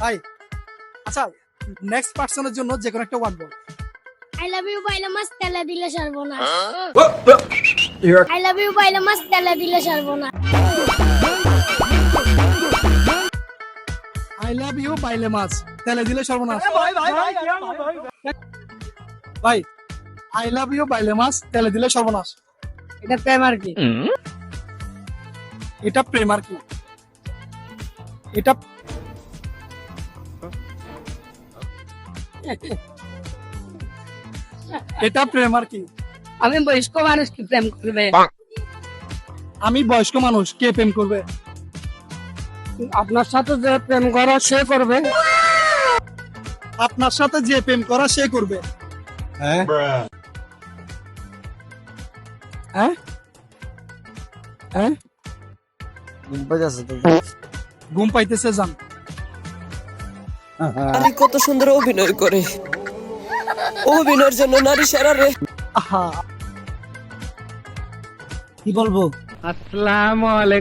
ভাই আচ্ছা, নেক্সট পার্সনের জন্য যে কোনো একটা ওয়ার্ড বল। আই লাভ ইউ বাইলা মাছ তেলে দিলে সর্বনাশ। আই লাভ ইউ বাইলা মাছ তেলে দিলে সর্বনাশ। আই লাভ ইউ বাইলে মাছ তেলে দিলে সর্বনাশ। ভাই আই লাভ ইউ বাইলে মাছ তেলে দিলে সর্বনাশ। এটা প্রেম আর কি? এটা প্রেম আর কি? এটা এটা প্রেম আর কি? আমি বয়স্ক মানুষ কি প্রেম করবে? আমি বয়স্ক মানুষ, কে প্রেম করবে? আপনার সাথে যে প্রেম করা সে করবে। আপনার সাথে যে প্রেম করা সে করবে। হ্যাঁ হ্যাঁ হ্যাঁ ঘুম পাইতেছে জান। নারী কত সুন্দর অভিনয় করে, অভিনয়ের জন্য নারী সেরা রে। আহা কি বলবো? আসসালামু আলাইকুম।